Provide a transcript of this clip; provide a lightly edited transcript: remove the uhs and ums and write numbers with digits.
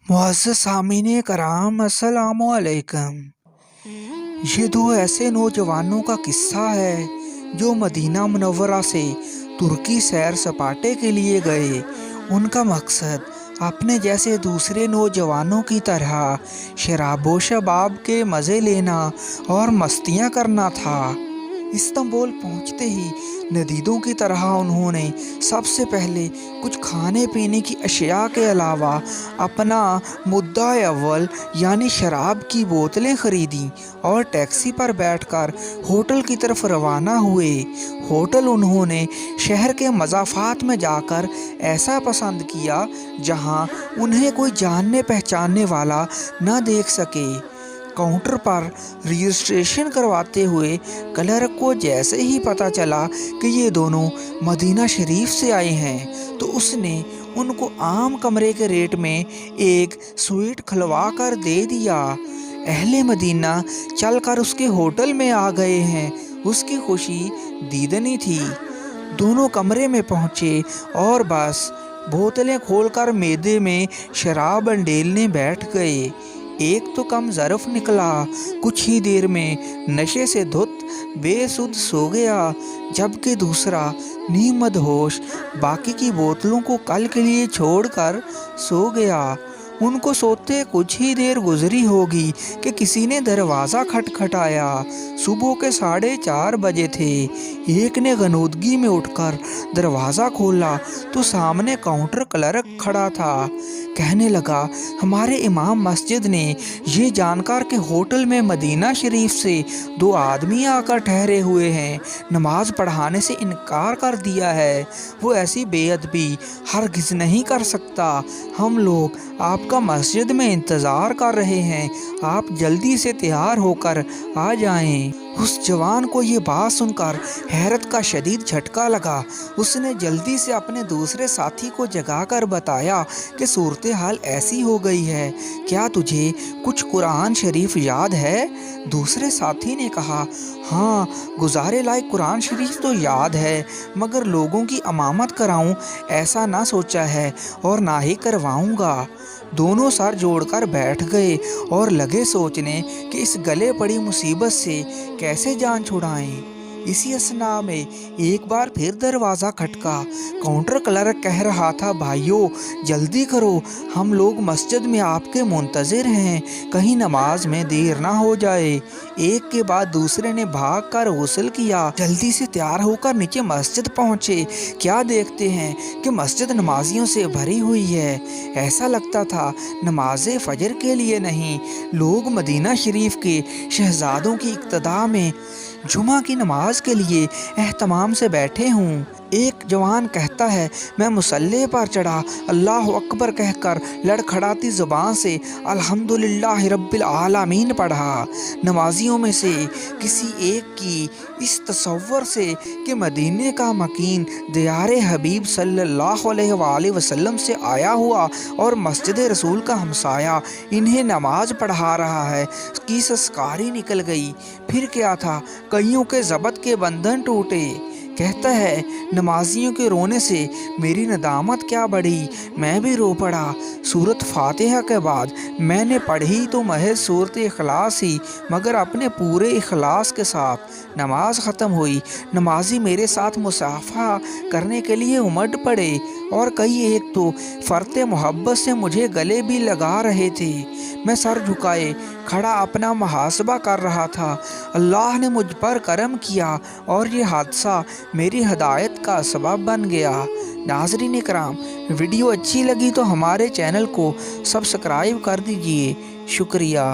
मुअज़्ज़ज़ सामीन कराम अस्सलामु अलैकुम। ये दो ऐसे नौजवानों का किस्सा है जो मदीना मुनव्वरा से तुर्की सैर सपाटे के लिए गए। उनका मकसद अपने जैसे दूसरे नौजवानों की तरह शराबो शबाब के मज़े लेना और मस्तियाँ करना था। इस्तांबुल पहुँचते ही नदीदों की तरह उन्होंने सबसे पहले कुछ खाने पीने की अशिया के अलावा अपना मुद्दा अव्वल यानी शराब की बोतलें खरीदी और टैक्सी पर बैठकर होटल की तरफ रवाना हुए। होटल उन्होंने शहर के मज़ाफ़ात में जाकर ऐसा पसंद किया जहां उन्हें कोई जानने पहचानने वाला न देख सके। काउंटर पर रजिस्ट्रेशन करवाते हुए क्लर्क को जैसे ही पता चला कि ये दोनों मदीना शरीफ से आए हैं तो उसने उनको आम कमरे के रेट में एक स्वीट खिलवा कर दे दिया। अहले मदीना चलकर उसके होटल में आ गए हैं, उसकी खुशी दीदनी थी। दोनों कमरे में पहुँचे और बस बोतलें खोलकर मेदे में शराब अंडेलने बैठ गए। एक तो कम ज़रफ़ निकला, कुछ ही देर में नशे से धुत बेसुध सो गया, जबकि दूसरा नीम मदहोश बाकी की बोतलों को कल के लिए छोड़कर सो गया। उनको सोते कुछ ही देर गुजरी होगी कि किसी ने दरवाज़ा खटखटाया। सुबह के 4:30 बजे थे। एक ने गनूदगी में उठकर दरवाज़ा खोला तो सामने काउंटर क्लर्क खड़ा था। कहने लगा, हमारे इमाम मस्जिद ने ये जानकर कि होटल में मदीना शरीफ से 2 आदमी आकर ठहरे हुए हैं, नमाज पढ़ाने से इनकार कर दिया है। वो ऐसी बेअदबी हरगिज़ नहीं कर सकता। हम लोग आपका मस्जिद में इंतज़ार कर रहे हैं, आप जल्दी से तैयार होकर आ जाएं। उस जवान को ये बात सुनकर हैरत का शदीद झटका लगा। उसने जल्दी से अपने दूसरे साथी को जगाकर बताया कि सूरत हाल ऐसी हो गई है, क्या तुझे कुछ कुरान शरीफ याद है? दूसरे साथी ने कहा, हाँ, गुजारे लायक कुरान शरीफ तो याद है, मगर लोगों की अमामत कराऊं ऐसा ना सोचा है और ना ही करवाऊंगा। दोनों सर जोड़कर बैठ गए और लगे सोचने कि इस गले पड़ी मुसीबत से कैसे जान छुड़ाएं। इसी असना में एक बार फिर दरवाज़ा खटका। काउंटर क्लर्क कह रहा था, भाइयों जल्दी करो, हम लोग मस्जिद में आपके मुंतज़िर हैं, कहीं नमाज में देर ना हो जाए। एक के बाद दूसरे ने भाग कर गुस्ल किया, जल्दी से तैयार होकर नीचे मस्जिद पहुँचे। क्या देखते हैं कि मस्जिद नमाजियों से भरी हुई है। ऐसा लगता था नमाज फजर के लिए नहीं, लोग मदीना शरीफ के शहजादों की इक्तदा में जुमा की नमाज के लिए एहतमाम से बैठे हूँ। एक जवान कहता है, मैं मुसल्ले पर चढ़ा, अल्लाह अकबर कहकर लड़खड़ाती ज़ुबान से अल्हम्दुलिल्लाह रब्बिल आलमीन पढ़ा। नमाजियों में से किसी एक की इस तसव्वुर से कि मदीने का मकीन दियारे हबीब सल्लल्लाहु अलैहि वसल्लम से आया हुआ और मस्जिद रसूल का हमसाया इन्हें नमाज पढ़ा रहा है, की सस्कारी निकल गई। फिर क्या था, कईयों के ज़बत के बंधन टूटे। कहता है, नमाजियों के रोने से मेरी नदामत क्या बढ़ी, मैं भी रो पड़ा। सूरत फातिहा के बाद मैंने पढ़ी तो महज सूरत इखलास ही, मगर अपने पूरे इखलास के साथ नमाज ख़त्म हुई। नमाजी मेरे साथ मुसाफा करने के लिए उमड़ पड़े और कई एक तो फ़र्ते मोहब्बत से मुझे गले भी लगा रहे थे। मैं सर झुकाए खड़ा अपना मुहासबा कर रहा था। अल्लाह ने मुझ पर करम किया और ये हादसा मेरी हदायत का सबब बन गया। नाज़रीन इकराम, वीडियो अच्छी लगी तो हमारे चैनल को सब्सक्राइब कर दीजिए। शुक्रिया।